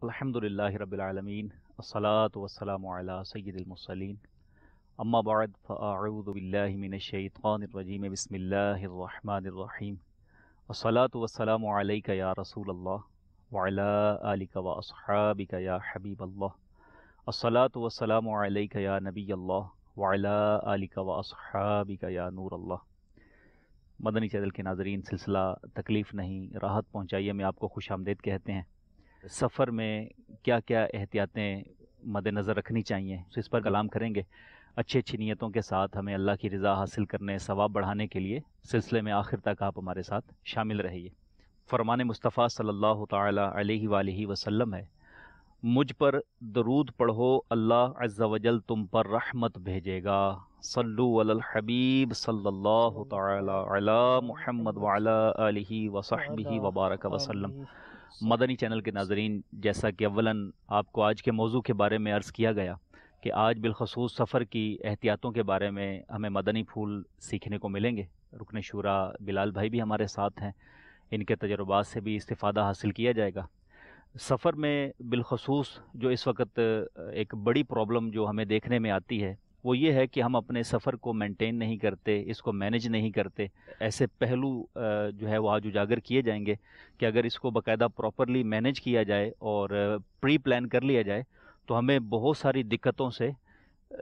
الحمدللہ رب العالمین والصلاة والسلام علی سید المرسلین اما بعد فاعوذ باللہ من الشیطان الرجیم بسم اللہ الرحمن الرحیم والصلاة والسلام علیک یا رسول اللہ وعلی آلک واصحابک یا حبیب اللہ والصلاة والسلام علیک یا نبی اللہ وعلی آلک واصحابک یا نور اللہ۔ مدنی چینل کے ناظرین، سلسلہ تکلیف نہیں راحت پہنچائیے میں آپ کو خوش آمدید کہتے ہیں۔ سفر میں کیا کیا احتیاطیں مد نظر رکھنی چاہیے اس پر کلام کریں گے۔ اچھی نیتوں کے ساتھ ہمیں اللہ کی رضا حاصل کرنے، ثواب بڑھانے کے لیے سلسلے میں آخر تک آپ ہمارے ساتھ شامل رہیے۔ فرمان مصطفیٰ صلی اللہ تعالی علیہ وآلہ وسلم ہے، مجھ پر درود پڑھو اللہ عز و جل تم پر رحمت بھیجے گا۔ صلو علی الحبیب صلی اللہ تعالی علی محمد وعلی آلہ وصحبہ وبارک وسلم۔ مدنی چینل کے ناظرین، جیسا کہ اولاً آپ کو آج کے موضوع کے بارے میں عرض کیا گیا کہ آج بالخصوص سفر کی احتیاطوں کے بارے میں ہمیں مدنی پھول سیکھنے کو ملیں گے۔ رکن شورا بلال بھائی بھی ہمارے ساتھ ہیں، ان کے تجربات سے بھی استفادہ حاصل کیا جائے گا۔ سفر میں بالخصوص جو اس وقت ایک بڑی پرابلم جو ہمیں دیکھنے میں آتی ہے وہ یہ ہے کہ ہم اپنے سفر کو مینٹین نہیں کرتے، اس کو مینج نہیں کرتے۔ ایسے پہلو جو ہے وہ آج اجاگر کیے جائیں گے کہ اگر اس کو باقاعدہ پراپرلی مینج کیا جائے اور پری پلان کر لیا جائے تو ہمیں بہت ساری دقتوں سے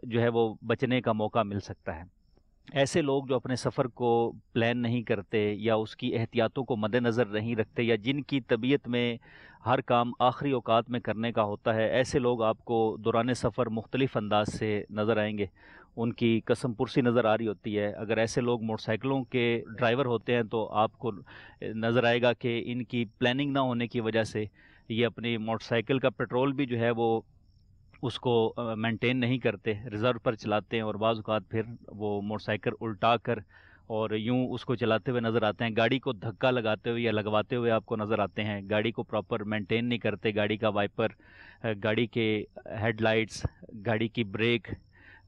جو ہے وہ بچنے کا موقع مل سکتا ہے۔ ایسے لوگ جو اپنے سفر کو پلان نہیں کرتے یا اس کی احتیاطوں کو مد نظر نہیں رکھتے یا جن کی طبیعت میں ہر کام آخری اوقات میں کرنے کا ہوتا ہے، ایسے لوگ آپ کو دوران سفر مختلف انداز سے نظر آئیں گے۔ ان کی قسم پرسی نظر آ رہی ہوتی ہے۔ اگر ایسے لوگ موٹر سائیکلوں کے ڈرائیور ہوتے ہیں تو آپ کو نظر آئے گا کہ ان کی پلاننگ نہ ہونے کی وجہ سے یہ اپنی موٹر سائیکل کا پیٹرول بھی جو ہے وہ اس کو مینٹین نہیں کرتے، ریزرو پر چلاتے ہیں، اور بعض اوقات پھر وہ موٹر سائیکل الٹا کر اور یوں اس کو چلاتے ہوئے نظر آتے ہیں، گاڑی کو دھکا لگاتے ہوئے یا لگواتے ہوئے آپ کو نظر آتے ہیں، گاڑی کو پراپر مینٹین نہیں کرتے، گاڑی کا وائپر، گاڑی کے ہیڈ لائٹس، گاڑی کی بریک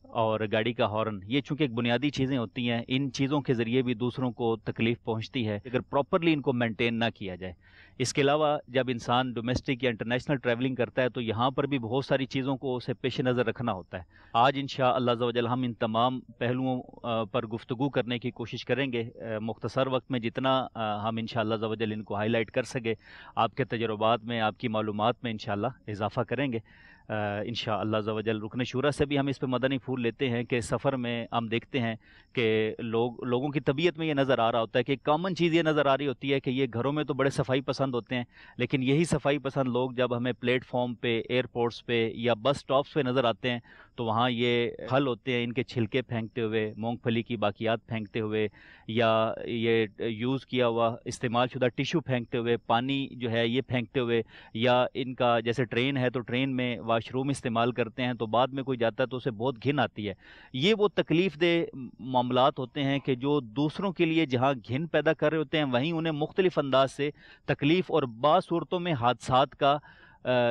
اور گاڑی کا ہارن، یہ چونکہ ایک بنیادی چیزیں ہوتی ہیں، ان چیزوں کے ذریعے بھی دوسروں کو تکلیف پہنچتی ہے اگر پراپرلی ان کو مینٹین نہ کیا جائے۔ اس کے علاوہ جب انسان ڈومیسٹک یا انٹرنیشنل ٹریولنگ کرتا ہے تو یہاں پر بھی بہت ساری چیزوں کو اسے پیش نظر رکھنا ہوتا ہے۔ آج انشاءاللہ عز و جل ہم ان تمام پہلوؤں پر گفتگو کرنے کی کوشش کریں گے۔ مختصر وقت میں جتنا ہم انشاءاللہ عز و جل ان کو ہائی لائٹ کر سکے، آپ کے تجربات میں، آپ کی معلومات میں انشاءاللہ اضافہ کریں گے انشاءاللہ عز و جل۔ رکن شورا سے بھی ہم اس پہ مدنی پھول لیتے ہیں کہ سفر میں ہم دیکھتے ہیں کہ لوگوں کی طبیعت میں یہ نظر آ رہا ہوتا ہے کہ کامن چیز یہ نظر آ رہی ہوتی ہے کہ یہ گھروں میں تو بڑے صفائی پسند ہوتے ہیں، لیکن یہی صفائی پسند لوگ جب ہمیں پلیٹ فارم پہ، ایئرپورٹس پہ یا بس سٹاپس پہ نظر آتے ہیں تو وہاں یہ پھل ہوتے ہیں ان کے چھلکے پھینکتے ہوئے، مونگ پھلی کی باقیات پھینکتے ہوئے، یا یہ یوز کیا ہوا استعمال شدہ ٹیشو پھینکتے ہوئے، پانی جو ہے یہ پھینکتے ہوئے، یا ان کا جیسے ٹرین ہے تو ٹرین میں واش روم استعمال کرتے ہیں تو بعد میں کوئی جاتا ہے تو اسے بہت گھن آتی ہے۔ یہ وہ تکلیف دہ معاملات ہوتے ہیں کہ جو دوسروں کے لیے جہاں گھن پیدا کر رہے ہوتے ہیں وہیں انہیں مختلف انداز سے تکلیف اور بعض صورتوں میں حادثات کا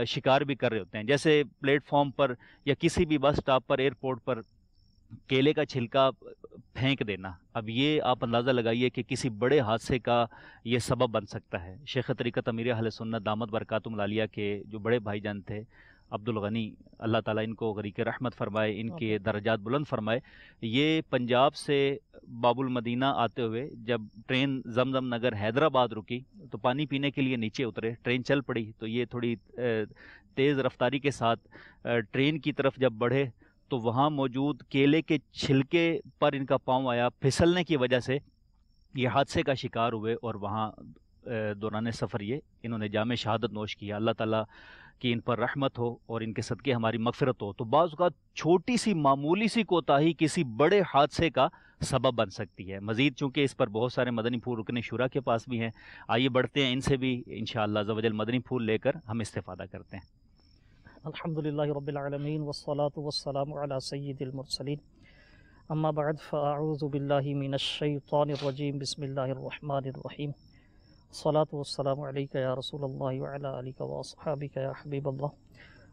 شکار بھی کر رہے ہوتے ہیں۔ جیسے پلیٹ فارم پر یا کسی بھی بس سٹاپ پر، ایئرپورٹ پر کیلے کا چھلکا پھینک دینا، اب یہ آپ اندازہ لگائیے کہ کسی بڑے حادثے کا یہ سبب بن سکتا ہے۔ شیخ طریقت امیر اہل سنت دامت برکاتہم العالیہ کے جو بڑے بھائی جان تھے عبد الغنی، اللہ تعالیٰ ان کو غریق رحمت فرمائے، ان کے درجات بلند فرمائے، یہ پنجاب سے باب المدینہ آتے ہوئے جب ٹرین زمزم نگر حیدرآباد رکی تو پانی پینے کے لیے نیچے اترے، ٹرین چل پڑی تو یہ تھوڑی تیز رفتاری کے ساتھ ٹرین کی طرف جب بڑھے تو وہاں موجود کیلے کے چھلکے پر ان کا پاؤں آیا، پھسلنے کی وجہ سے یہ حادثے کا شکار ہوئے اور وہاں دوران سفر یہ انہوں نے جام شہادت نوش کیا۔ اللہ تعالیٰ کی ان پر رحمت ہو اور ان کے صدقے ہماری مغفرت ہو۔ تو بعض اوقات چھوٹی سی معمولی سی کوتاہی کسی بڑے حادثے کا سبب بن سکتی ہے۔ مزید چونکہ اس پر بہت سارے مدنی پھول رکن شورا کے پاس بھی ہیں، آئیے بڑھتے ہیں ان سے بھی انشاءاللہ عز و جل مدنی پھول لے کر ہم استفادہ کرتے ہیں۔ الحمدللہ رب العالمین والصلاة والسلام علی سید المرسلین، اما بعد فاعوذ باللہ من الشیطان الرجیم، بسم اللہ الرحمن الرحیم، الصلاة والسلام علیک یا رسول اللہ وعلی آلک واصحابک یا حبیب اللہ۔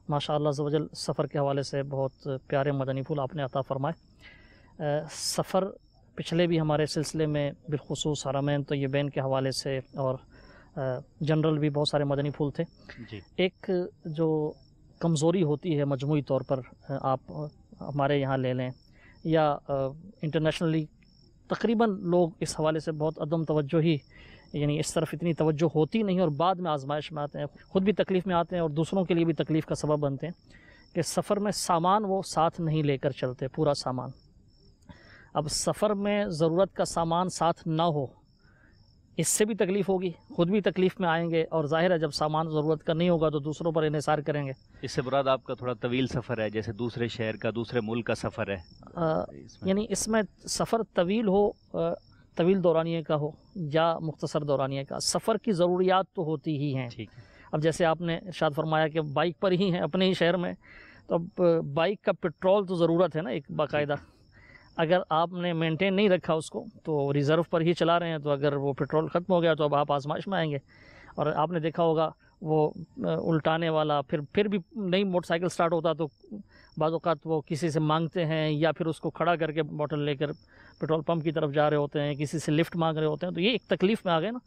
ماشاءاللہ عز و جل سفر کے حوالے سے بہت پیارے مدنی پھول آپ نے عطا فرمائے۔ سفر پچھلے بھی ہمارے سلسلے میں بالخصوص حرمین طیبین کے حوالے سے اور جنرل بھی بہت سارے مدنی پھول تھے. جی ایک جو کمزوری ہوتی ہے مجموعی طور پر آپ ہمارے یہاں لے لیں یا انٹرنیشنلی تقریباً لوگ اس حوالے سے بہت عدم توجہ ہی، یعنی اس طرف اتنی توجہ ہوتی نہیں اور بعد میں آزمائش میں آتے ہیں، خود بھی تکلیف میں آتے ہیں اور دوسروں کے لیے بھی تکلیف کا سبب بنتے ہیں کہ سفر میں سامان وہ ساتھ نہیں لے کر چلتے، پورا سامان. اب سفر میں ضرورت کا سامان ساتھ نہ ہو، اس سے بھی تکلیف ہوگی، خود بھی تکلیف میں آئیں گے، اور ظاہر ہے جب سامان ضرورت کا نہیں ہوگا تو دوسروں پر انحصار کریں گے. اس سے مراد آپ کا تھوڑا طویل سفر ہے، جیسے دوسرے شہر کا، دوسرے ملک کا سفر ہے. یعنی اس میں سفر طویل ہو، طویل دورانیے کا ہو یا مختصر دورانیے کا، سفر کی ضروریات تو ہوتی ہی ہیں. ٹھیک ہے. اب جیسے آپ نے ارشاد فرمایا کہ بائک پر ہی ہیں اپنے ہی شہر میں، تو اب بائک کا پٹرول تو ضرورت ہے نا ایک باقاعدہ. اگر آپ نے مینٹین نہیں رکھا اس کو تو ریزرو پر ہی چلا رہے ہیں، تو اگر وہ پٹرول ختم ہو گیا تو اب آپ آزمائش میں آئیں گے. اور آپ نے دیکھا ہوگا وہ الٹانے والا پھر بھی نئی موٹر سائیکل سٹارٹ ہوتا تو بعض اوقات وہ کسی سے مانگتے ہیں یا پھر اس کو کھڑا کر کے بوٹل لے کر پٹرول پمپ کی طرف جا رہے ہوتے ہیں، کسی سے لفٹ مانگ رہے ہوتے ہیں. تو یہ ایک تکلیف میں آ گئے نا.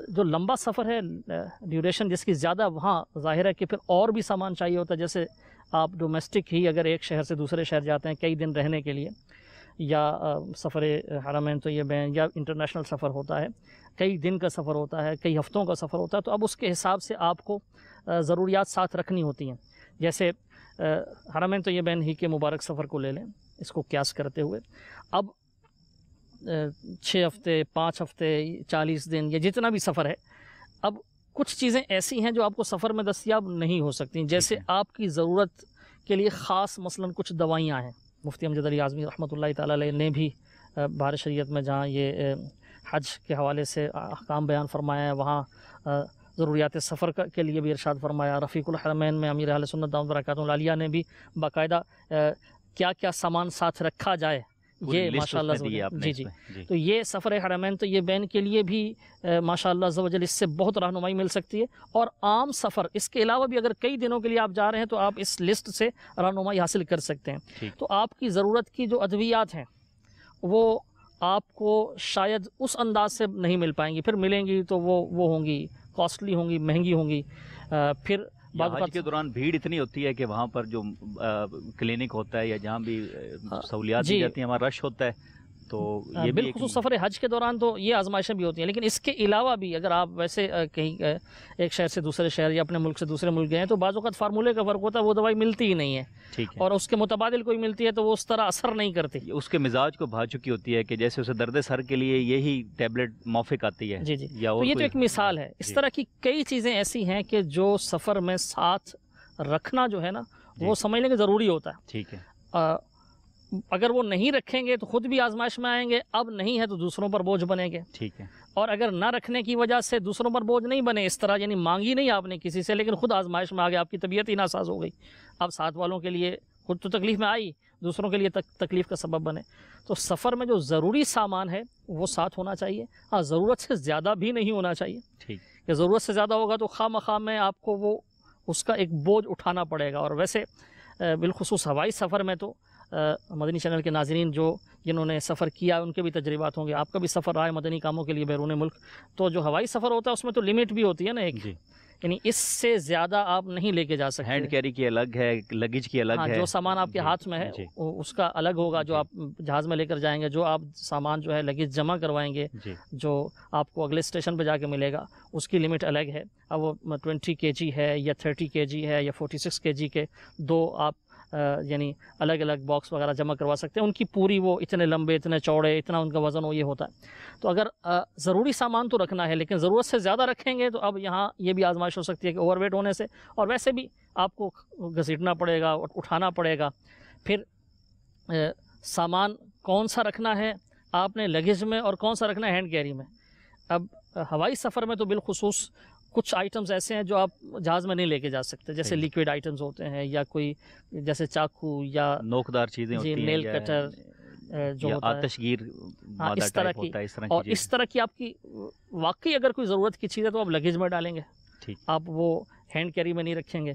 جو لمبا سفر ہے، ڈیوریشن جس کی زیادہ، وہاں ظاہر ہے کہ پھر اور بھی سامان چاہیے ہوتا ہے. جیسے آپ ڈومیسٹک ہی اگر ایک شہر سے دوسرے شہر جاتے ہیں کئی دن رہنے کے لیے، یا سفر حرمین طیبین یا انٹرنیشنل سفر ہوتا ہے، کئی دن کا سفر ہوتا ہے، کئی ہفتوں کا سفر ہوتا ہے، تو اب اس کے حساب سے آپ کو ضروریات ساتھ رکھنی ہوتی ہیں. جیسے حرمین طیبین ہی کے مبارک سفر کو لے لیں، اس کو قیاس کرتے ہوئے، اب 6 ہفتے، 5 ہفتے، 40 دن یا جتنا بھی سفر ہے، اب کچھ چیزیں ایسی ہیں جو آپ کو سفر میں دستیاب نہیں ہو سکتی. جیسے آپ کی ضرورت کے لیے خاص مثلاً کچھ دوائیاں ہیں. مفتی امجد علی اعظمی رحمۃ اللہ تعالیٰ علیہ نے بھی بہار شریعت میں جہاں یہ حج کے حوالے سے احکام بیان فرمایا ہے، وہاں ضروریات سفر کے لیے بھی ارشاد فرمایا. رفیق الحرمین میں امیر اہل سنت دامت برکاتہ العالیہ نے بھی باقاعدہ کیا کیا سامان ساتھ رکھا جائے، یہ ماشاء اللہ جی. تو یہ سفر حرمین تو یہ بین کے لیے بھی ماشاء اللہ عز و جل اس سے بہت رہنمائی مل سکتی ہے. اور عام سفر اس کے علاوہ بھی اگر کئی دنوں کے لیے آپ جا رہے ہیں تو آپ اس لسٹ سے رہنمائی حاصل کر سکتے ہیں. تو آپ کی ضرورت کی جو ادویات ہیں وہ آپ کو شاید اس انداز سے نہیں مل پائیں گی، پھر ملیں گی تو وہ ہوں گی کاسٹلی، ہوں گی مہنگی ہوں گی. پھر حج کے دوران بھیڑ اتنی ہوتی ہے کہ وہاں پر جو کلینک ہوتا ہے یا جہاں بھی سہولیات دی جاتی ہیں وہاں رش ہوتا ہے. تو یہ بالخصوص سفر حج کے دوران تو یہ آزمائشیں بھی ہوتی ہیں. لیکن اس کے علاوہ بھی اگر آپ ویسے کہیں ایک شہر سے دوسرے شہر یا اپنے ملک سے دوسرے ملک گئے ہیں تو بعض اوقات فارمولے کا فرق ہوتا ہے، وہ دوائی ملتی ہی نہیں ہے. اور اس کے متبادل کوئی ملتی ہے تو وہ اس طرح اثر نہیں کرتی. اس کے مزاج کو بھا چکی ہوتی ہے کہ جیسے اسے درد سر کے لیے یہی ٹیبلٹ موافق آتی ہے. جی تو یہ تو ایک مثال ہے. اس طرح کی کئی چیزیں ایسی ہیں کہ جو سفر میں ساتھ رکھنا جو ہے نا وہ سمجھ لیں کہ ضروری ہوتا ہے. ٹھیک ہے. اگر وہ نہیں رکھیں گے تو خود بھی آزمائش میں آئیں گے، اب نہیں ہے تو دوسروں پر بوجھ بنیں گے. ٹھیک ہے. اور اگر نہ رکھنے کی وجہ سے دوسروں پر بوجھ نہیں بنے، اس طرح یعنی مانگی نہیں آپ نے کسی سے لیکن خود آزمائش میں آ گئے، آپ کی طبیعت ہی ناساز ہو گئی، اب ساتھ والوں کے لیے خود تو تکلیف میں آئی، دوسروں کے لیے تکلیف کا سبب بنے. تو سفر میں جو ضروری سامان ہے وہ ساتھ ہونا چاہیے. ہاں ضرورت سے زیادہ بھی نہیں ہونا چاہیے. ٹھیک. کہ ضرورت سے زیادہ ہوگا تو خواہ مخواہ میں آپ کو وہ اس کا ایک بوجھ اٹھانا پڑے گا. اور ویسے بالخصوص ہوائی سفر میں تو مدنی چینل کے ناظرین جنہوں نے سفر کیا ان کے بھی تجربات ہوں گے، آپ کا بھی سفر رہا ہے مدنی کاموں کے لیے بیرون ملک، تو جو ہوائی سفر ہوتا ہے اس میں تو لمٹ بھی ہوتی ہے نا ایک. یعنی اس سے زیادہ آپ نہیں لے کے جا سکتے. ہینڈ کیری کی الگ ہے، لگیج کی الگ ہے. جو سامان آپ کے ہاتھ میں ہے اس کا الگ ہوگا، جو آپ جہاز میں لے کر جائیں گے، جو آپ سامان جو ہے لگیج جمع کروائیں گے، جو آپ کو اگلے اسٹیشن پہ جا کے ملے گا اس کی لمٹ الگ ہے. اب وہ 20 kg ہے یا 30 kg ہے یا 46 kg کے دو آپ یعنی الگ الگ باکس وغیرہ جمع کروا سکتے ہیں. ان کی پوری وہ اتنے لمبے، اتنے چوڑے، اتنا ان کا وزن وہ یہ ہوتا ہے. تو اگر ضروری سامان تو رکھنا ہے لیکن ضرورت سے زیادہ رکھیں گے تو اب یہاں یہ بھی آزمائش ہو سکتی ہے کہ اوور ویٹ ہونے سے، اور ویسے بھی آپ کو گھسیٹنا پڑے گا، اٹھانا پڑے گا. پھر سامان کون سا رکھنا ہے آپ نے لگیج میں اور کون سا رکھنا ہے ہینڈ کیری میں. اب ہوائی سفر میں تو بالخصوص کچھ آئٹمز ایسے ہیں جو آپ جہاز میں نہیں لے کے جا سکتے، جیسے لیکوڈ آئٹمز ہوتے ہیں یا کوئی جیسے چاقو یا نوکدار چیزیں ہوتی ہیں، نیل کٹر جو ہوتا ہے، آتش گیر اس طرح کی. اور اس طرح کی آپ کی واقعی اگر کوئی ضرورت کی چیز ہے تو آپ لگیج میں ڈالیں گے، آپ وہ ہینڈ کیری میں نہیں رکھیں گے.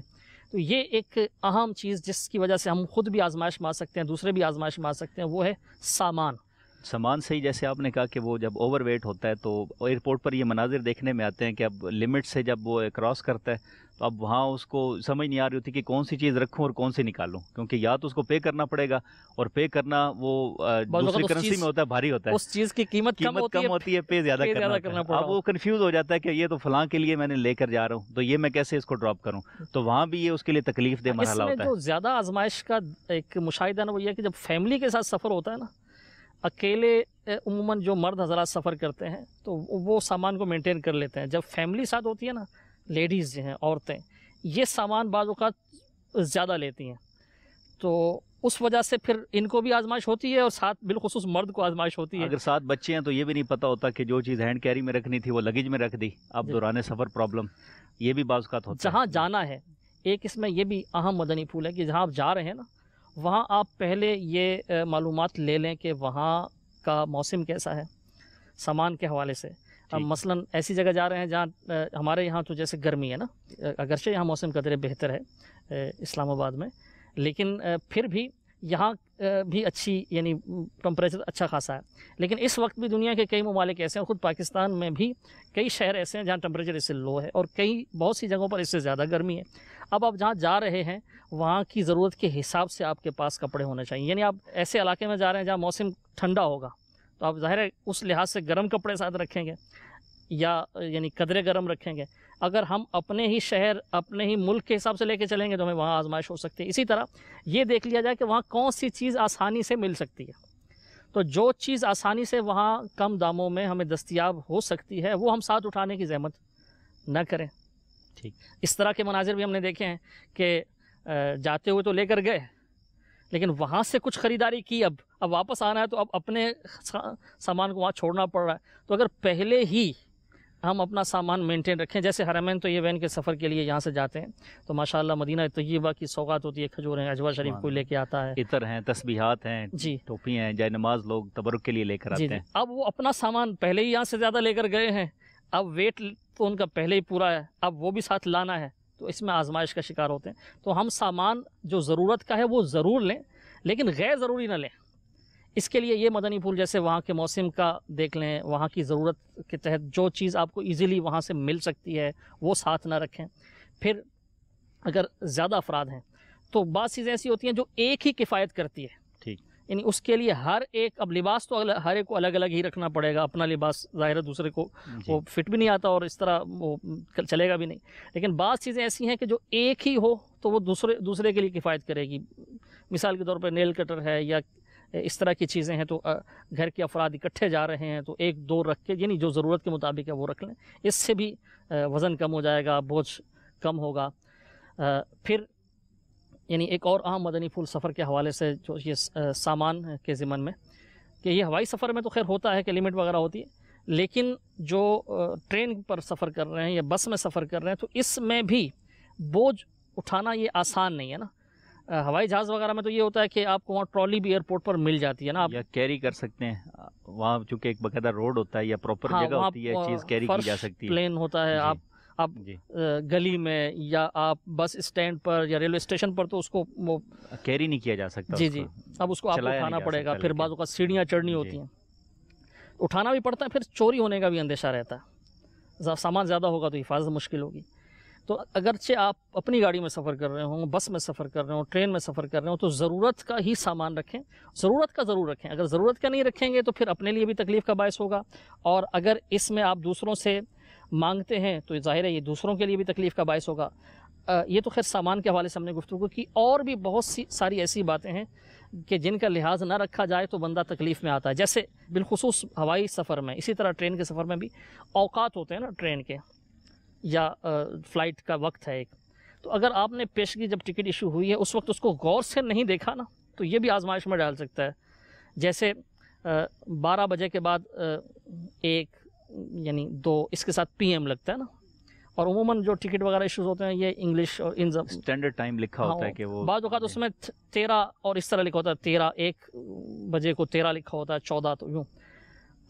تو یہ ایک اہم چیز جس کی وجہ سے ہم خود بھی آزمائش میں آ سکتے ہیں، دوسرے بھی آزمائش میں آ سکتے ہیں، وہ ہے سامان. سامان سے ہی جیسے آپ نے کہا کہ وہ جب اوور ویٹ ہوتا ہے تو ایئرپورٹ پر یہ مناظر دیکھنے میں آتے ہیں کہ اب لمٹ سے جب وہ کراس کرتا ہے تو اب وہاں اس کو سمجھ نہیں آ رہی ہوتی کہ کون سی چیز رکھوں اور کون سی نکالوں، کیونکہ یا تو اس کو پے کرنا پڑے گا، اور پے کرنا وہ دوسری کرنسی میں ہوتا ہے، بھاری ہوتا ہے، اس چیز کی قیمت کم ہوتی ہے، پے زیادہ کرنا پڑتا ہے۔ اب وہ کنفیوز ہو جاتا ہے کہ یہ تو فلاں کے لیے میں نے لے کر جا رہا ہوں، تو یہ میں کیسے اس کو ڈراپ کروں، تو وہاں بھی یہ اس کے لیے تکلیف دہ مرحلہ ہوتا ہے۔ جو زیادہ آزمائش کا ایک مشاہدہ ہے وہ یہ کہ جب فیملی کے ساتھ سفر ہوتا ہے نا، اکیلے عموماً جو مرد حضرات سفر کرتے ہیں تو وہ سامان کو مینٹین کر لیتے ہیں، جب فیملی ساتھ ہوتی ہے نا، لیڈیز جو ہیں، عورتیں، یہ سامان بعض اوقات زیادہ لیتی ہیں، تو اس وجہ سے پھر ان کو بھی آزمائش ہوتی ہے اور ساتھ بالخصوص مرد کو آزمائش ہوتی ہے۔ اگر ساتھ بچے ہیں تو یہ بھی نہیں پتہ ہوتا کہ جو چیز ہینڈ کیری میں رکھنی تھی وہ لگیج میں رکھ دی، اب دوران سفر پرابلم، یہ بھی بعض اوقات ہوتا ہے۔ جہاں جانا ہے، ایک اس میں یہ بھی اہم مدنی پھول ہے کہ جہاں آپ جا رہے ہیں نا، وہاں آپ پہلے یہ معلومات لے لیں کہ وہاں کا موسم کیسا ہے سامان کے حوالے سے۔ اب مثلاً ایسی جگہ جا رہے ہیں جہاں ہمارے یہاں تو جیسے گرمی ہے نا، اگرچہ یہاں موسم قدرے بہتر ہے اسلام آباد میں، لیکن پھر بھی یہاں بھی اچھی یعنی ٹمپریچر اچھا خاصا ہے، لیکن اس وقت بھی دنیا کے کئی ممالک ایسے ہیں، خود پاکستان میں بھی کئی شہر ایسے ہیں جہاں ٹمپریچر اس سے لو ہے اور کئی بہت سی جگہوں پر اس سے زیادہ گرمی ہے۔ اب آپ جہاں جا رہے ہیں وہاں کی ضرورت کے حساب سے آپ کے پاس کپڑے ہونے چاہیے، یعنی آپ ایسے علاقے میں جا رہے ہیں جہاں موسم ٹھنڈا ہوگا تو آپ ظاہر ہے اس لحاظ سے گرم کپڑے ساتھ رکھیں گے یا یعنی قدرے گرم رکھیں گے۔ اگر ہم اپنے ہی شہر اپنے ہی ملک کے حساب سے لے کے چلیں گے تو ہمیں وہاں آزمائش ہو سکتی ہے۔ اسی طرح یہ دیکھ لیا جائے کہ وہاں کون سی چیز آسانی سے مل سکتی ہے، تو جو چیز آسانی سے وہاں کم داموں میں ہمیں دستیاب ہو سکتی ہے وہ ہم ساتھ اٹھانے کی زحمت نہ کریں۔ ٹھیک، اس طرح کے مناظر بھی ہم نے دیکھے ہیں کہ جاتے ہوئے تو لے کر گئے لیکن وہاں سے کچھ خریداری کی، اب واپس آنا ہے تو اب اپنے سامان کو وہاں چھوڑنا پڑ رہا ہے۔ تو اگر پہلے ہی ہم اپنا سامان مینٹین رکھیں، جیسے حرمین طیبین کے سفر کے لیے یہاں سے جاتے ہیں تو ماشاءاللہ مدینہ طیبہ کی سوغات ہوتی ہے، کھجور ہیں، عجوہ شریف کوئی لے کے آتا ہے، عطر ہیں، تسبیحات ہیں، جی ٹوپی ہیں، جائے نماز لوگ تبرک کے لیے لے کر آتے ہیں۔ اب وہ اپنا سامان پہلے ہی یہاں سے زیادہ لے کر گئے ہیں، اب ویٹ تو ان کا پہلے ہی پورا ہے، اب وہ بھی ساتھ لانا ہے، تو اس میں آزمائش کا شکار ہوتے ہیں۔ تو ہم سامان جو ضرورت کا ہے وہ ضرور لیں لیکن غیر ضروری نہ لیں۔ اس کے لیے یہ مدنی پھول جیسے وہاں کے موسم کا دیکھ لیں، وہاں کی ضرورت کے تحت جو چیز آپ کو ایزیلی وہاں سے مل سکتی ہے وہ ساتھ نہ رکھیں۔ پھر اگر زیادہ افراد ہیں تو بعض چیزیں ایسی ہوتی ہیں جو ایک ہی کفایت کرتی ہے، ٹھیک، یعنی اس کے لیے ہر ایک، اب لباس تو ہر ایک کو الگ الگ ہی رکھنا پڑے گا، اپنا لباس ظاہر ہے دوسرے کو وہ فٹ بھی نہیں آتا اور اس طرح وہ چلے گا بھی نہیں، لیکن بعض چیزیں ایسی ہیں کہ جو ایک ہی ہو تو وہ دوسرے کے لیے کفایت کرے گی۔ مثال کے طور پہ نیل کٹر ہے یا اس طرح کی چیزیں ہیں، تو گھر کے افراد اکٹھے جا رہے ہیں تو ایک دو رکھ کے، یعنی جو ضرورت کے مطابق ہے وہ رکھ لیں، اس سے بھی وزن کم ہو جائے گا، بوجھ کم ہوگا۔ پھر یعنی ایک اور اہم مدنی پھول سفر کے حوالے سے جو یہ سامان کے ضمن میں، کہ یہ ہوائی سفر میں تو خیر ہوتا ہے کہ لمٹ وغیرہ ہوتی ہے، لیکن جو ٹرین پر سفر کر رہے ہیں یا بس میں سفر کر رہے ہیں تو اس میں بھی بوجھ اٹھانا یہ آسان نہیں ہے نا۔ ہوائی جہاز وغیرہ میں تو یہ ہوتا ہے کہ آپ کو وہاں ٹرالی بھی ایئرپورٹ پر مل جاتی ہے نا، آپ یا کیری کر سکتے ہیں، وہاں چونکہ ایک باقاعدہ روڈ ہوتا ہے یا پراپر جگہ ہوتی ہے، چیز کیری کی جا سکتی ہے، پلین ہوتا ہے، آپ گلی میں یا آپ بس اسٹینڈ پر یا ریلوے اسٹیشن پر تو اس کو وہ کیری نہیں کیا جا سکتا، جی اب اس کو آپ کو اٹھانا پڑے گا، پھر بعض اوقات سیڑھیاں چڑھنی ہوتی ہیں، اٹھانا بھی پڑتا ہے، پھر چوری ہونے کا بھی اندیشہ رہتا ہے، سامان زیادہ ہوگا تو حفاظت مشکل ہوگی۔ تو اگرچہ آپ اپنی گاڑی میں سفر کر رہے ہوں، بس میں سفر کر رہے ہوں، ٹرین میں سفر کر رہے ہوں، تو ضرورت کا ہی سامان رکھیں، ضرورت کا ضرور رکھیں۔ اگر ضرورت کا نہیں رکھیں گے تو پھر اپنے لیے بھی تکلیف کا باعث ہوگا، اور اگر اس میں آپ دوسروں سے مانگتے ہیں تو ظاہر ہے یہ دوسروں کے لیے بھی تکلیف کا باعث ہوگا۔ یہ تو خیر سامان کے حوالے سے ہم نے گفتگو کی، اور بھی بہت ساری ایسی باتیں ہیں کہ جن کا لحاظ نہ رکھا جائے تو بندہ تکلیف میں آتا ہے، جیسے بالخصوص ہوائی سفر میں، اسی طرح ٹرین کے سفر میں بھی اوقات ہوتے ہیں نا ٹرین کے، یا فلائٹ کا وقت ہے ایک، تو اگر آپ نے پیشگی جب ٹکٹ ایشو ہوئی ہے اس وقت اس کو غور سے نہیں دیکھا نا تو یہ بھی آزمائش میں ڈال سکتا ہے۔ جیسے 12 بجے کے بعد 1 یعنی 2 اس کے ساتھ PM لگتا ہے نا، اور عموماً جو ٹکٹ وغیرہ ایشوز ہوتے ہیں یہ انگلش اور اسٹینڈرڈ ٹائم لکھا ہوتا ہے کہ وہ بعض اوقات اس میں 13 اور اس طرح لکھا ہوتا ہے، 13 1 بجے کو 13 لکھا ہوتا ہے، 14 تو یوں۔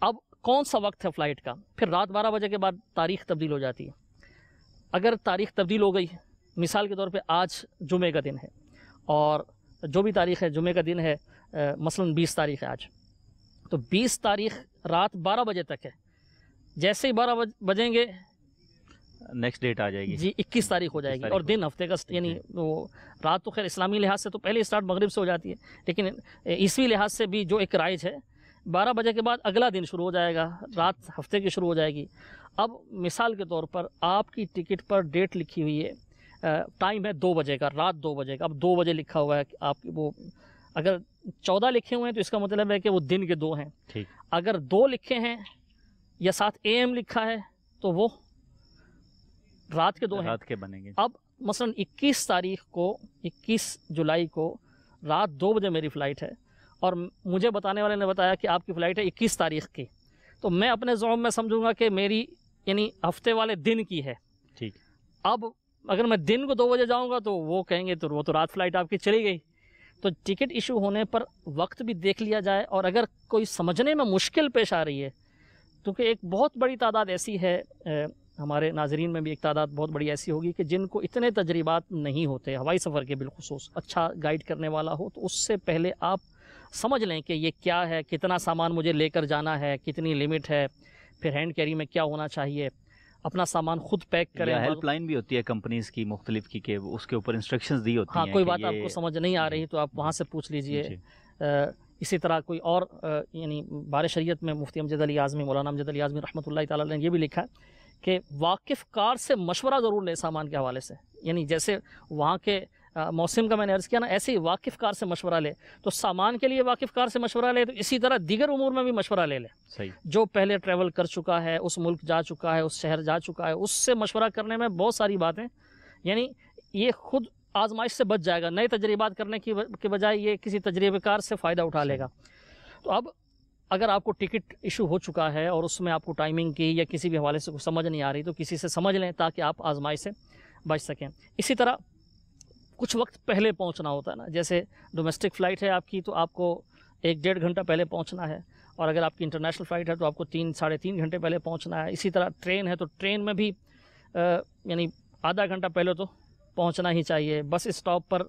اب کون سا وقت ہے فلائٹ کا؟ پھر رات 12 بجے کے بعد تاریخ تبدیل ہو جاتی ہے۔ اگر تاریخ تبدیل ہو گئی، مثال کے طور پہ آج جمعے کا دن ہے اور جو بھی تاریخ ہے جمعے کا دن ہے، مثلاً 20 تاریخ ہے آج، تو 20 تاریخ رات 12 بجے تک ہے. جیسے ہی 12 بجیں گے نیکسٹ ڈیٹ آ جائے گی جی 21 تاریخ ہو جائے گی. اور دن ہفتے کا یعنی وہ رات تو خیر اسلامی لحاظ سے تو پہلے اسٹارٹ مغرب سے ہو جاتی ہے، لیکن عیسوی لحاظ سے بھی جو ایک رائج ہے 12 بجے کے بعد اگلا دن شروع ہو جائے گا، رات ہفتے کی شروع ہو جائے گی. اب مثال کے طور پر آپ کی ٹکٹ پر ڈیٹ لکھی ہوئی ہے، ٹائم ہے 2 بجے کا، رات 2 بجے کا. اب 2 بجے لکھا ہوا ہے کہ آپ وہ اگر 14 لکھے ہوئے ہیں تو اس کا مطلب ہے کہ وہ دن کے 2 ہیں. اگر 2 لکھے ہیں یا 7 AM لکھا ہے تو وہ رات کے 2 ہیں، رات کے بنیں گے. اب مثلا 21 تاریخ کو 21 جولائی کو رات 2 بجے میری فلائٹ ہے اور مجھے بتانے والے نے بتایا کہ آپ کی فلائٹ ہے 21 تاریخ کی، تو میں اپنے ذوق میں سمجھوں گا کہ میری یعنی ہفتے والے دن کی ہے. ٹھیک. اب اگر میں دن کو 2 بجے جاؤں گا تو وہ کہیں گے تو وہ تو رات فلائٹ آپ کی چلی گئی. تو ٹکٹ ایشو ہونے پر وقت بھی دیکھ لیا جائے، اور اگر کوئی سمجھنے میں مشکل پیش آ رہی ہے، کیونکہ ایک بہت بڑی تعداد ایسی ہے، ہمارے ناظرین میں بھی ایک تعداد بہت بڑی ایسی ہوگی کہ جن کو اتنے تجربات نہیں ہوتے ہوائی سفر کے، بالخصوص اچھا گائیڈ کرنے والا ہو، تو اس سے پہلے آپ سمجھ لیں کہ یہ کیا ہے، کتنا سامان مجھے لے کر جانا ہے، کتنی لمٹ ہے، پھر ہینڈ کیری میں کیا ہونا چاہیے، اپنا سامان خود پیک کریں. ہیلپ لائن بھی ہوتی ہے کمپنیز کی مختلف کی کہ اس کے اوپر انسٹرکشنز دی ہوتی ہیں. ہاں، کوئی بات آپ کو سمجھ نہیں آ رہی تو آپ وہاں سے پوچھ لیجئے. اسی طرح کوئی اور یعنی بار شریعت میں مفتی امجد علی اعظمی، مولانا امجد علی اعظمی رحمۃ اللہ تعالیٰ نے یہ بھی لکھا ہے کہ واقف کار سے مشورہ ضرور لے سامان کے حوالے سے. یعنی جیسے وہاں کے موسم کا میں نے عرض کیا نا، ایسے ہی واقف کار سے مشورہ لے. تو سامان کے لیے واقف کار سے مشورہ لے، تو اسی طرح دیگر امور میں بھی مشورہ لے لے. صحیح. جو پہلے ٹریول کر چکا ہے، اس ملک جا چکا ہے، اس شہر جا چکا ہے، اس سے مشورہ کرنے میں بہت ساری باتیں، یعنی یہ خود آزمائش سے بچ جائے گا. نئے تجربات کرنے کی بجائے یہ کسی تجربے کار سے فائدہ اٹھا لے گا. تو اب اگر آپ کو ٹکٹ ایشو ہو چکا ہے اور اس میں آپ کو ٹائمنگ کی یا کسی بھی حوالے سے کچھ سمجھ نہیں آ رہی، تو کسی سے سمجھ لیں تاکہ آپ آزمائش سے بچ سکیں. اسی طرح کچھ وقت پہلے پہنچنا ہوتا ہے نا، جیسے ڈومیسٹک فلائٹ ہے آپ کی تو آپ کو 1-1.5 گھنٹہ پہلے پہنچنا ہے، اور اگر آپ کی انٹرنیشنل فلائٹ ہے تو آپ کو 3-3.5 گھنٹے پہلے پہنچنا ہے. اسی طرح ٹرین ہے تو ٹرین میں بھی یعنی آدھا گھنٹہ پہلے تو پہنچنا ہی چاہیے. بس اسٹاپ پر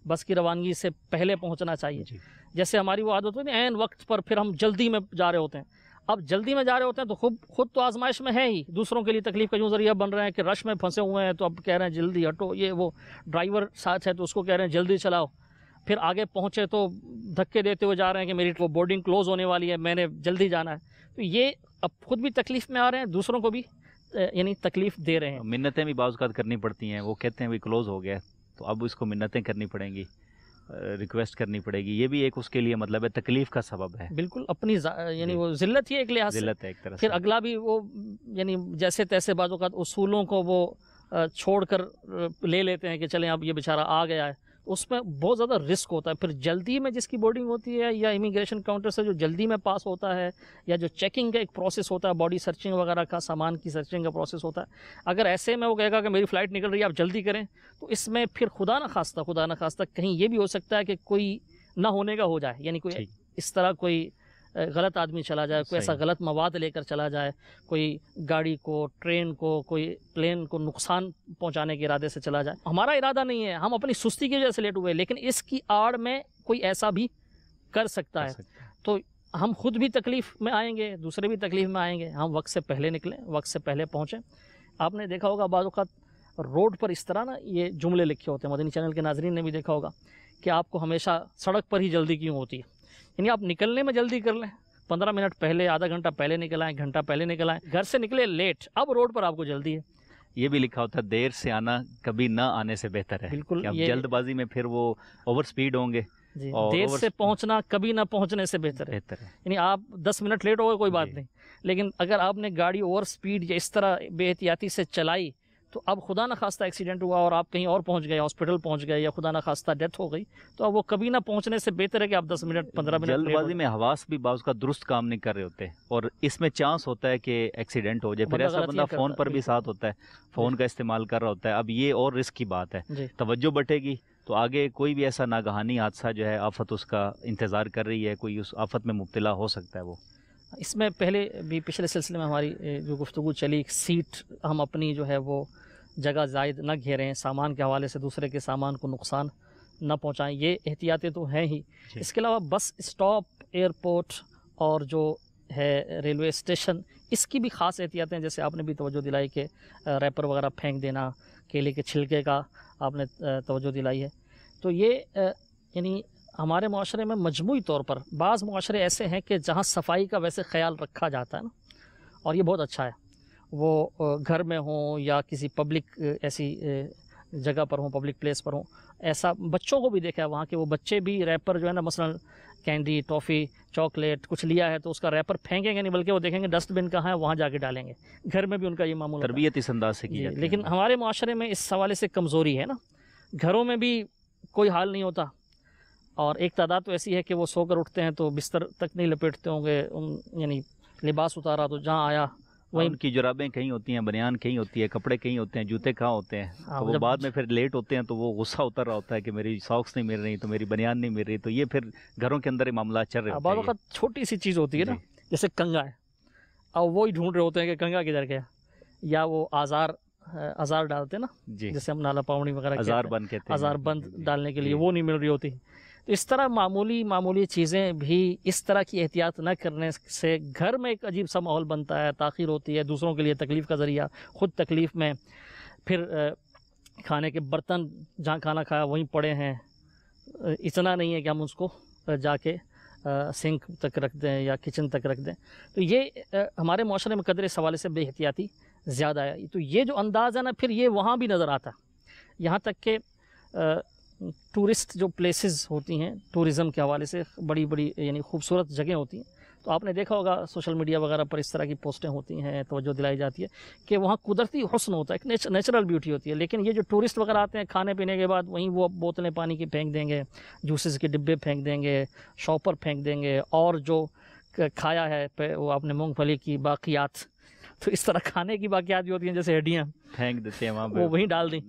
بس کی روانگی سے پہلے پہنچنا چاہیے. جیسے ہماری وہ عادت ہوتی ہے عین وقت پر پھر ہم جلدی میں جا رہے ہوتے ہیں. اب جلدی میں جا رہے ہوتے ہیں تو خود تو آزمائش میں ہے ہی، دوسروں کے لیے تکلیف کا یوں ذریعہ بن رہے ہیں کہ رش میں پھنسے ہوئے ہیں، تو اب کہہ رہے ہیں جلدی ہٹو. یہ وہ ڈرائیور ساتھ ہے تو اس کو کہہ رہے ہیں جلدی چلاؤ. پھر آگے پہنچے تو دھکے دیتے ہوئے جا رہے ہیں کہ میری وہ بورڈنگ کلوز ہونے والی ہے، میں نے جلدی جانا ہے. تو یہ اب خود بھی تکلیف میں آ رہے ہیں، دوسروں کو بھی یعنی تکلیف دے رہے ہیں. منتیں بھی بعض اوقات کرنی پڑتی ہیں. وہ کہتے ہیں بھی کلوز ہو گیا تو اب اس کو منتیں کرنی پڑیں گی، ریکویسٹ کرنی پڑے گی. یہ بھی ایک اس کے لیے مطلب ہے تکلیف کا سبب ہے. بالکل اپنی یعنی وہ ذلت ہی ایک لحاظ سے ذلت ہے ایک طرح سے. پھر اگلا بھی وہ یعنی جیسے تیسے بعض اوقات اصولوں کو وہ چھوڑ کر لے لیتے ہیں کہ چلیں اب یہ بیچارہ آ گیا ہے. اس میں بہت زیادہ رسک ہوتا ہے. پھر جلدی میں جس کی بورڈنگ ہوتی ہے یا امیگریشن کاؤنٹر سے جو جلدی میں پاس ہوتا ہے، یا جو چیکنگ کا ایک پروسیس ہوتا ہے، باڈی سرچنگ وغیرہ کا، سامان کی سرچنگ کا پروسیس ہوتا ہے، اگر ایسے میں وہ کہے گا کہ میری فلائٹ نکل رہی ہے آپ جلدی کریں، تو اس میں پھر خدا نہ خواستہ کہیں یہ بھی ہو سکتا ہے کہ کوئی نہ ہونے کا ہو جائے. یعنی کوئی اس طرح کوئی غلط آدمی چلا جائے، کوئی ایسا غلط مواد لے کر چلا جائے، کوئی گاڑی کو، ٹرین کو، کوئی پلین کو نقصان پہنچانے کے ارادے سے چلا جائے. ہمارا ارادہ نہیں ہے، ہم اپنی سستی کی وجہ سے لیٹ ہوئے، لیکن اس کی آڑ میں کوئی ایسا بھی کر سکتا ہے. تو ہم خود بھی تکلیف میں آئیں گے، دوسرے بھی تکلیف میں آئیں گے. ہم وقت سے پہلے نکلیں، وقت سے پہلے پہنچیں. آپ نے دیکھا ہوگا بعض اوقات روڈ پر اس طرح نا یہ جملے لکھے ہوتے ہیں، مدنی چینل کے ناظرین نے بھی دیکھا ہوگا کہ آپ کو ہمیشہ سڑک پر ہی جلدی کیوں ہوتی ہے. یعنی آپ نکلنے میں جلدی کر لیں، 15 منٹ پہلے، آدھا گھنٹہ پہلے نکل آئیں، گھنٹہ پہلے نکل آئیں. گھر سے نکلے لیٹ، اب روڈ پر آپ کو جلدی ہے. یہ بھی لکھا ہوتا ہے دیر سے آنا کبھی نہ آنے سے بہتر ہے. بالکل. جلد بازی میں پھر وہ اوور سپیڈ ہوں گے. دیر سے پہنچنا کبھی نہ پہنچنے سے بہتر ہے. یعنی آپ 10 منٹ لیٹ ہو گئے کوئی بات نہیں، لیکن اگر آپ نے گاڑی اوور سپیڈ یا اس طرح بے احتیاطی سے چلائی تو اب خدا نہ خواستہ ایکسیڈنٹ ہوا اور آپ کہیں اور پہنچ گئے، ہاسپٹل پہنچ گئے، یا خدا نہ خواستہ ڈیتھ ہو گئی، تو اب وہ کبھی نہ پہنچنے سے بہتر ہے کہ آپ 10 منٹ 15 منٹ جلد بازی میں حواس بھی بعض کا درست کام نہیں کر رہے ہوتے، اور اس میں چانس ہوتا ہے کہ ایکسیڈنٹ ہو جائے. پھر ایسا بندہ فون پر بھی ساتھ ہوتا ہے، فون کا استعمال کر رہا ہوتا ہے. اب یہ اور رسک کی بات ہے. توجہ بٹے گی تو آگے کوئی بھی ایسا ناگہانی حادثہ جو ہے، آفت اس کا انتظار کر رہی ہے، کوئی اس آفت میں مبتلا ہو سکتا ہے. وہ اس میں پہلے بھی پچھلے سلسلے میں ہماری جو گفتگو چلی، سیٹ ہم اپنی جو ہے وہ جگہ زائد نہ گھیریں، سامان کے حوالے سے دوسرے کے سامان کو نقصان نہ پہنچائیں. یہ احتیاطیں تو ہیں ہی. اس کے علاوہ بس اسٹاپ، ایئرپورٹ اور جو ہے ریلوے اسٹیشن، اس کی بھی خاص احتیاطیں، جیسے آپ نے بھی توجہ دلائی کہ ریپر وغیرہ پھینک دینا، کیلے کے چھلکے کا آپ نے توجہ دلائی ہے. تو یہ یعنی ہمارے معاشرے میں مجموعی طور پر بعض معاشرے ایسے ہیں کہ جہاں صفائی کا ویسے خیال رکھا جاتا ہے نا، اور یہ بہت اچھا ہے، وہ گھر میں ہوں یا کسی پبلک ایسی جگہ پر ہوں، پبلک پلیس پر ہوں. ایسا بچوں کو بھی دیکھا ہے وہاں کے وہ بچے بھی ریپر جو ہے نا، مثلا کینڈی، ٹافی، چاکلیٹ کچھ لیا ہے تو اس کا ریپر پھینکیں گے نہیں، بلکہ وہ دیکھیں گے ڈسٹ بن کہاں ہے وہاں جا کے ڈالیں گے. گھر میں بھی ان کا یہ معمول ہوتا ہے. تربیت اس انداز سے کی جاتی ہے. لیکن ہمارے معاشرے میں اس حوالے سے کمزوری ہے نا، گھروں میں بھی کوئی حال نہیں ہوتا، اور ایک تعداد تو ایسی ہے کہ وہ سو کر اٹھتے ہیں تو بستر تک نہیں لپیٹتے ہوں گے، یعنی لباس اتارا تو جہاں آیا وہیں ان کی جرابیں کہیں ہوتی ہیں، بنیان کہیں ہوتی ہے، کپڑے کہیں ہوتے ہیں، جوتے کہاں ہوتے ہیں. تو وہ بعد میں پھر لیٹ ہوتے ہیں تو وہ غصہ اتر رہا ہوتا ہے کہ میری ساکس نہیں مل رہی، تو میری بنیان نہیں مل رہی. تو یہ پھر گھروں کے اندر یہ معاملات چل رہے ہوتے ہیں. بعض اوقات چھوٹی سی چیز ہوتی ہے نا، جیسے کنگا ہے، اب وہی ڈھونڈ رہے ہوتے ہیں کہ کنگا کدھر گیا، یا وہ آزار ڈالتے ہیں نا، جیسے ہم نالا پاؤنی وغیرہ آزار بند ڈالنے کے لیے، وہ نہیں مل رہی ہوتی. تو اس طرح معمولی چیزیں بھی اس طرح کی احتیاط نہ کرنے سے گھر میں ایک عجیب سا ماحول بنتا ہے، تاخیر ہوتی ہے، دوسروں کے لیے تکلیف کا ذریعہ، خود تکلیف میں. پھر کھانے کے برتن جہاں کھانا کھایا وہیں پڑے ہیں، اتنا نہیں ہے کہ ہم اس کو جا کے سنک تک رکھ دیں یا کچن تک رکھ دیں. تو یہ ہمارے معاشرے میں قدر اس حوالے سے بے احتیاطی زیادہ ہے. تو یہ جو انداز ہے نا، پھر یہ وہاں بھی نظر آتا ہے. یہاں تک کہ ٹورسٹ جو پلیسز ہوتی ہیں، ٹورزم کے حوالے سے بڑی یعنی خوبصورت جگہیں ہوتی ہیں، تو آپ نے دیکھا ہوگا سوشل میڈیا وغیرہ پر اس طرح کی پوسٹیں ہوتی ہیں، توجہ دلائی جاتی ہے کہ وہاں قدرتی حسن ہوتا ہے، ایک نیچرل بیوٹی ہوتی ہے. لیکن یہ جو ٹورسٹ وغیرہ آتے ہیں، کھانے پینے کے بعد وہیں وہ بوتلیں پانی کی پھینک دیں گے، جوسز کے ڈبے پھینک دیں گے، شاپر پھینک دیں گے، اور جو کھایا ہے وہ آپ نے مونگ پھلی کی باقیات، تو اس طرح کھانے کی باقیات بھی ہوتی ہیں، جیسے ہڈیاں پھینک دیتے ہیں وہ وہیں ڈال دیں.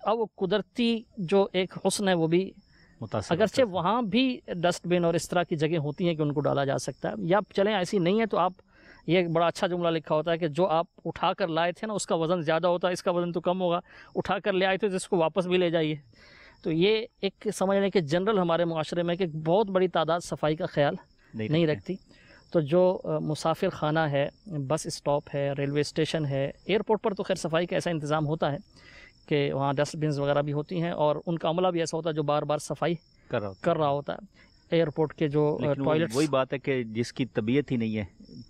اب وہ قدرتی جو ایک حسن ہے وہ بھی اگرچہ وہاں بھی ڈسٹ بن اور اس طرح کی جگہ ہوتی ہیں کہ ان کو ڈالا جا سکتا ہے، یا چلیں ایسی نہیں ہے تو آپ، یہ ایک بڑا اچھا جملہ لکھا ہوتا ہے کہ جو آپ اٹھا کر لائے تھے نا اس کا وزن زیادہ ہوتا ہے، اس کا وزن تو کم ہوگا، اٹھا کر لے آئے تھے جس کو واپس بھی لے جائیے. تو یہ ایک سمجھ لیں کہ جنرل ہمارے معاشرے میں کہ بہت بڑی تعداد صفائی کا خیال نہیں رکھتی. تو جو مسافر خانہ ہے، بس اسٹاپ ہے، ریلوے اسٹیشن ہے، ایئرپورٹ پر تو خیر صفائی کا ایسا انتظام ہوتا ہے کہ وہاں ڈسٹ بنز وغیرہ بھی ہوتی ہیں، اور ان کا عملہ بھی ایسا ہوتا ہے جو بار بار صفائی کر رہا ہوتا ہے. ایئرپورٹ کے جو ٹوائلٹس، وہی بات ہے کہ جس کی طبیعت ہی نہیں ہے،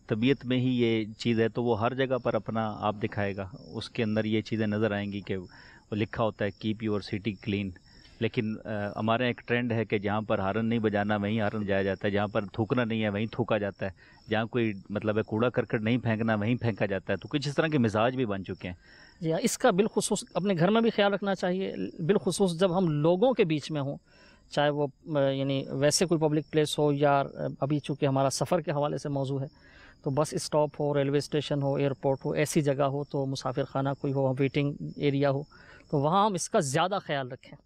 طبیعت میں ہی یہ چیز ہے، تو وہ ہر جگہ پر اپنا آپ دکھائے گا، اس کے اندر یہ چیزیں نظر آئیں گی کہ وہ لکھا ہوتا ہے کیپ یور سٹی کلین. لیکن ہمارے ایک ٹرینڈ ہے کہ جہاں پر ہارن نہیں بجانا وہیں ہارن بجایا جاتا ہے، جہاں پر تھوکنا نہیں ہے وہیں تھوکا جاتا ہے، جہاں کوئی مطلب ہے کوڑا کرکٹ نہیں پھینکنا وہیں پھینکا جاتا ہے. تو کچھ اس طرح کے مزاج بھی بن چکے ہیں. جی ہاں، اس کا بالخصوص اپنے گھر میں بھی خیال رکھنا چاہیے، بالخصوص جب ہم لوگوں کے بیچ میں ہوں، چاہے وہ یعنی ویسے کوئی پبلک پلیس ہو، یا ابھی چونکہ ہمارا سفر کے حوالے سے موضوع ہے تو بس اسٹاپ ہو، ریلوے اسٹیشن ہو، ایئرپورٹ ہو، ایسی جگہ ہو، تو مسافر خانہ کوئی ہو، ویٹنگ ایریا ہو، تو وہاں ہم اس کا زیادہ خیال رکھیں.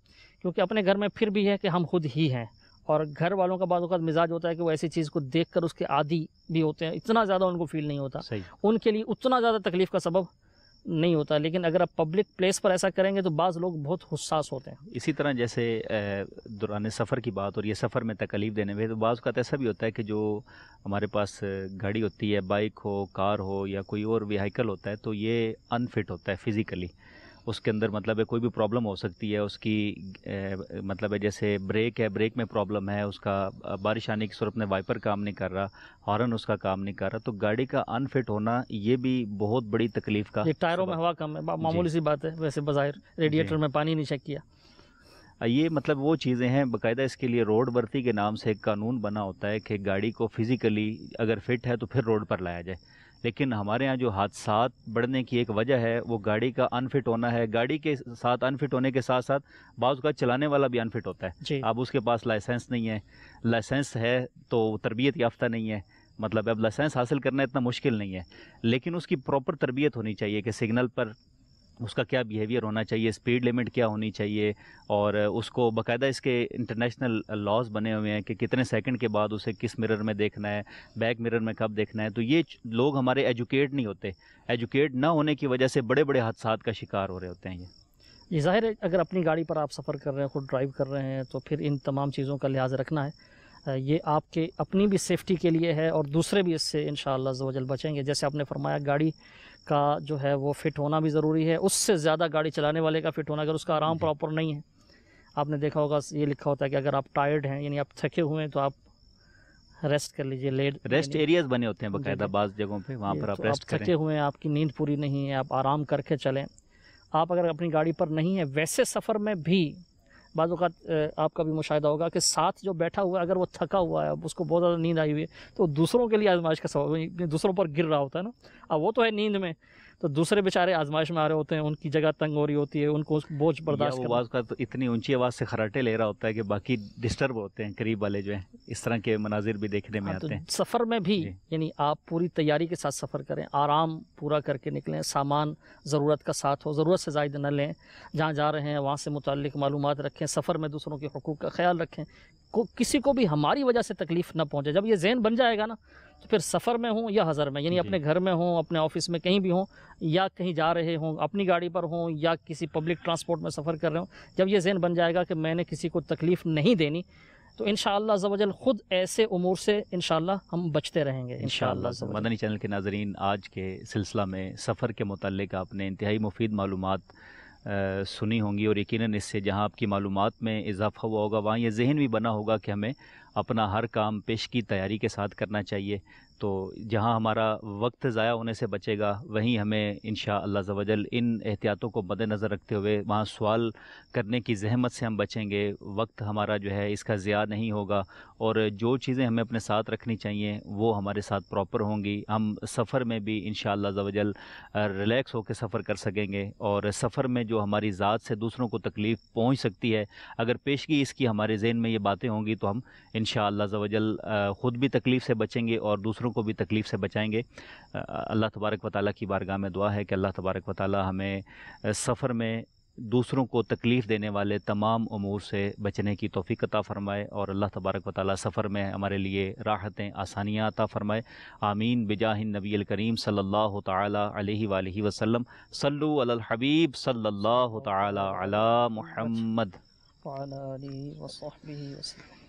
کیونکہ اپنے گھر میں پھر بھی ہے کہ ہم خود ہی ہیں، اور گھر والوں کا بعض اوقات مزاج ہوتا ہے کہ وہ ایسی چیز کو دیکھ کر اس کے عادی بھی ہوتے ہیں، اتنا زیادہ ان کو فیل نہیں ہوتا، ان کے لیے اتنا زیادہ تکلیف کا سبب نہیں ہوتا. لیکن اگر آپ پبلک پلیس پر ایسا کریں گے تو بعض لوگ بہت حساس ہوتے ہیں. اسی طرح جیسے دوران سفر کی بات، اور یہ سفر میں تکلیف دینے میں، تو بعض اوقات ایسا بھی ہوتا ہے کہ جو ہمارے پاس گاڑی ہوتی ہے، بائک ہو، کار ہو، یا کوئی اور ویہیکل ہوتا ہے، تو یہ انفٹ ہوتا ہے فزیکلی. اس کے اندر مطلب ہے کوئی بھی پرابلم ہو سکتی ہے، اس کی مطلب ہے جیسے بریک ہے، بریک میں پرابلم ہے، اس کا بارش آنے کی صورت میں وائپر کام نہیں کر رہا، ہارن اس کا کام نہیں کر رہا، تو گاڑی کا انفٹ ہونا یہ بھی بہت بڑی تکلیف کا. ٹائروں میں ہوا کم ہے، معمولی سی بات ہے، ویسے بظاہر ریڈیٹر میں پانی نہیں چیک کیا. یہ مطلب وہ چیزیں ہیں، باقاعدہ اس کے لیے روڈ ورتی کے نام سے ایک قانون بنا ہوتا ہے کہ گاڑی کو فزیکلی اگر فٹ ہے تو پھر روڈ پر لایا جائے. لیکن ہمارے ہاں جو حادثات بڑھنے کی ایک وجہ ہے وہ گاڑی کا انفٹ ہونا ہے. گاڑی کے ساتھ انفٹ ہونے کے ساتھ ساتھ بعض کا چلانے والا بھی انفٹ ہوتا ہے. اب اس کے پاس لائسنس نہیں ہے، لائسنس ہے تو تربیت یافتہ نہیں ہے، مطلب اب لائسنس حاصل کرنا اتنا مشکل نہیں ہے، لیکن اس کی پراپر تربیت ہونی چاہیے کہ سگنل پر اس کا کیا بیہیویئر ہونا چاہیے، اسپیڈ لیمٹ کیا ہونی چاہیے، اور اس کو باقاعدہ اس کے انٹرنیشنل لاز بنے ہوئے ہیں کہ کتنے سیکنڈ کے بعد اسے کس مرر میں دیکھنا ہے، بیک مرر میں کب دیکھنا ہے. تو یہ لوگ ہمارے ایجوکیٹ نہیں ہوتے، ایجوکیٹ نہ ہونے کی وجہ سے بڑے بڑے حادثات کا شکار ہو رہے ہوتے ہیں. یہ ظاہر ہے اگر اپنی گاڑی پر آپ سفر کر رہے ہیں، خود ڈرائیو کر رہے ہیں، تو پھر ان تمام چیزوں کا لحاظ رکھنا ہے. یہ آپ کے اپنی بھی سیفٹی کے لیے ہے اور دوسرے بھی اس سے انشاءاللہ عز و جل بچیں گے. جیسے آپ نے فرمایا گاڑی کا جو ہے وہ فٹ ہونا بھی ضروری ہے، اس سے زیادہ گاڑی چلانے والے کا فٹ ہونا. اگر اس کا آرام پراپر نہیں ہے، آپ نے دیکھا ہوگا یہ لکھا ہوتا ہے کہ اگر آپ ٹائرڈ ہیں یعنی آپ تھکے ہوئے ہیں تو آپ ریسٹ کر لیجئے. ریسٹ ایریاز بنے ہوتے ہیں باقاعدہ بعض جگہوں پہ، وہاں پر آپ ریسٹ کریں. تھکے ہوئے ہیں، آپ کی نیند پوری نہیں ہے، آپ آرام کر کے چلیں. آپ اگر اپنی گاڑی پر نہیں ہے، ویسے سفر میں بھی بعض اوقات آپ کا بھی مشاہدہ ہوگا کہ ساتھ جو بیٹھا ہوا ہے اگر وہ تھکا ہوا ہے، اب اس کو بہت زیادہ نیند آئی ہوئی ہے، تو دوسروں کے لیے آزمائش کا سبب، دوسروں پر گر رہا ہوتا ہے نا. اب وہ تو ہے نیند میں، تو دوسرے بیچارے آزمائش میں آ رہے ہوتے ہیں، ان کی جگہ تنگ ہو رہی ہوتی ہے، ان کو بوجھ برداشت کرنا. بعض کا تو اتنی اونچی آواز سے خراٹے لے رہا ہوتا ہے کہ باقی ڈسٹرب ہوتے ہیں قریب والے جو ہیں. اس طرح کے مناظر بھی دیکھنے میں آتے ہیں. سفر میں بھی یعنی آپ پوری تیاری کے ساتھ سفر کریں، آرام پورا کر کے نکلیں، سامان ضرورت کا ساتھ ہو، ضرورت سے زائد نہ لیں. جہاں جا رہے ہیں وہاں سے متعلق معلومات رکھیں، سفر میں دوسروں کے حقوق کا خیال رکھیں، کسی کو بھی ہماری وجہ سے تکلیف نہ پہنچے. جب یہ ذہن بن جائے گا نا تو پھر سفر میں ہوں یا حضر میں، یعنی اپنے گھر میں ہوں، اپنے آفس میں کہیں بھی ہوں، یا کہیں جا رہے ہوں اپنی گاڑی پر ہوں یا کسی پبلک ٹرانسپورٹ میں سفر کر رہے ہوں، جب یہ ذہن بن جائے گا کہ میں نے کسی کو تکلیف نہیں دینی، تو انشاءاللہ عز و جل خود ایسے امور سے انشاءاللہ ہم بچتے رہیں گے انشاءاللہ عز و جل. مدنی چینل کے ناظرین، آج کے سلسلہ میں سفر کے متعلق آپ نے انتہائی مفید معلومات سنی ہوں گی، اور یقیناً اس سے جہاں آپ کی معلومات میں اضافہ ہوا ہوگا وہاں یہ ذہن بھی بنا ہوگا کہ ہمیں اپنا ہر کام پیش کی تیاری کے ساتھ کرنا چاہیے. تو جہاں ہمارا وقت ضائع ہونے سے بچے گا وہیں ہمیں انشاءاللہ عز و جل ان احتیاطوں کو مد نظر رکھتے ہوئے وہاں سوال کرنے کی زحمت سے ہم بچیں گے. وقت ہمارا جو ہے اس کا ضیاع نہیں ہوگا، اور جو چیزیں ہمیں اپنے ساتھ رکھنی چاہیے وہ ہمارے ساتھ پراپر ہوں گی. ہم سفر میں بھی انشاءاللہ عز و جل ریلیکس ہو کے سفر کر سکیں گے، اور سفر میں جو ہماری ذات سے دوسروں کو تکلیف پہنچ سکتی ہے، اگر پیشگی اس کی ہمارے ذہن میں یہ باتیں ہوں گی تو ہم انشاءاللہ عز و جل خود بھی تکلیف سے بچیں گے اور دوسروں کو بھی تکلیف سے بچائیں گے. اللہ تبارک و تعالیٰ کی بارگاہ میں دعا ہے کہ اللہ تبارک و تعالیٰ ہمیں سفر میں دوسروں کو تکلیف دینے والے تمام امور سے بچنے کی توفیق عطا فرمائے، اور اللہ تبارک و تعالیٰ سفر میں ہمارے لیے راحتیں، آسانیاں عطا فرمائے. آمین بجاہ النبی الکریم صلی اللہ تعالیٰ علیہ وآلہ وسلم. صلو علی الحبیب صلی اللہ تعالیٰ علی محمد وعلی آلہ وصحبہ وسلم.